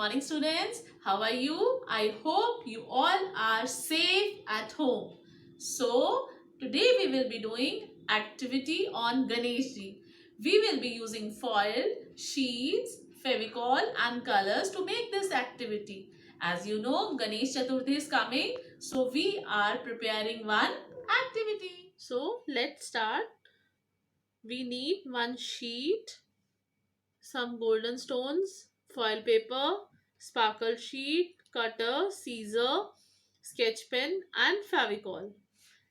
morning students. How are you? I hope you all are safe at home. So today we will be doing activity on Ganeshji. We will be using foil, sheets, Fevicol and colors to make this activity. As you know, Ganesh Chaturthi is coming. So we are preparing one activity. So let's start. We need one sheet, some golden stones, foil paper, sparkle sheet, cutter, scissor, sketch pen and Favicol.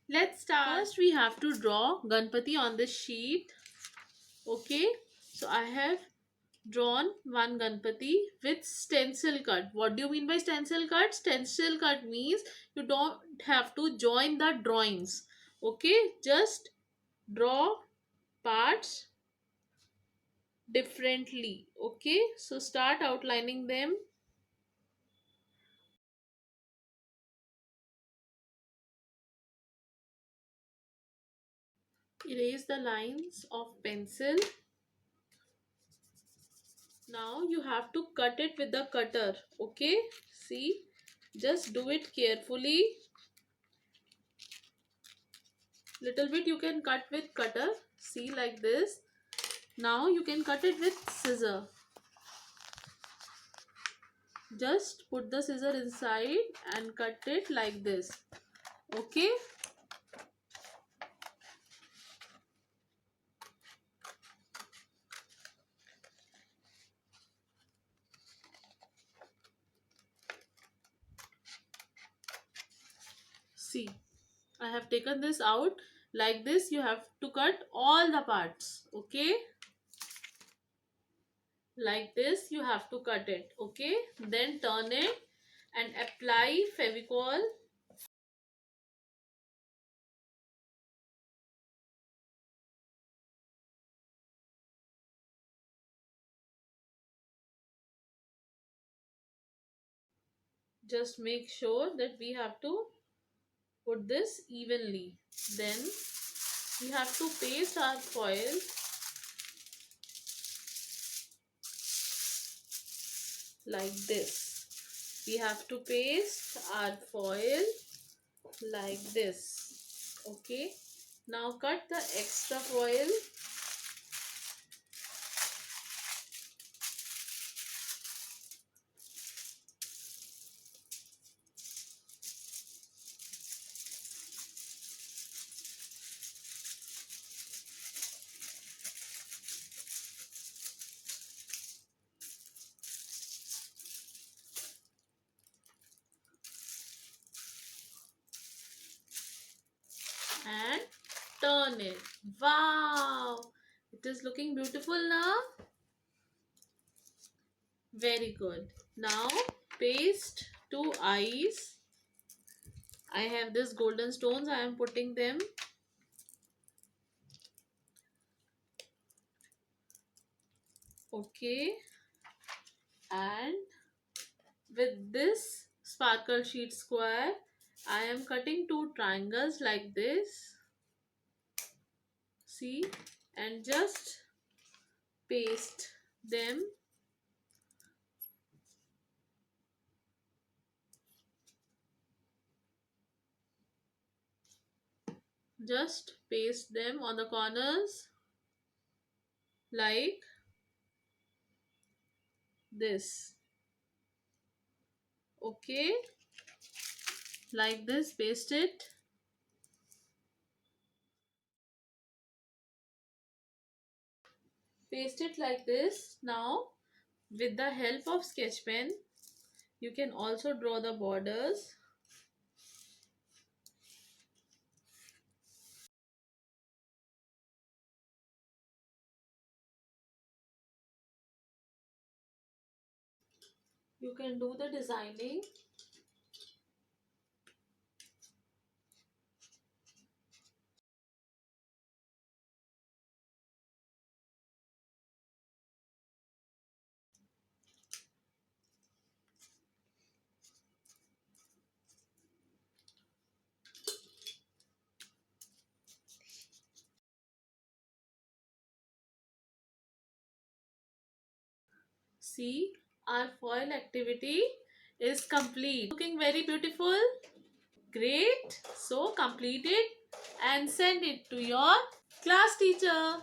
Let's start. First we have to draw Ganpati on this sheet. Okay, so I have drawn one Ganpati with stencil cut. What do you mean by stencil cut? Stencil cut means you don't have to join the drawings. Okay, just draw parts differently. Okay, so start outlining them. Erase the lines of pencil. Now you have to cut it with the cutter. Okay, see, just do it carefully. Little bit you can cut with cutter. See, like this. Now you can cut it with scissor. Just put the scissor inside and cut it like this. Okay. See, I have taken this out. Like this you have to cut all the parts. Okay. Like this you have to cut it. Okay. Then turn it and apply Fevicol. Just make sure that we have to put this evenly. Then we have to paste our foil like this. We have to paste our foil like this. Okay. Now cut the extra foil. And turn it. Wow, it is looking beautiful now. Very good. Now paste two eyes. I have this golden stones. I am putting them. Okay. And with this sparkle sheet square, I am cutting two triangles like this. See, and just paste them. Just paste them on the corners like this. Okay, like this, paste it. Paste it like this. Now with the help of sketch pen you can also draw the borders. You can do the designing. See, our foil activity is complete. Looking very beautiful. Great. So complete it and send it to your class teacher.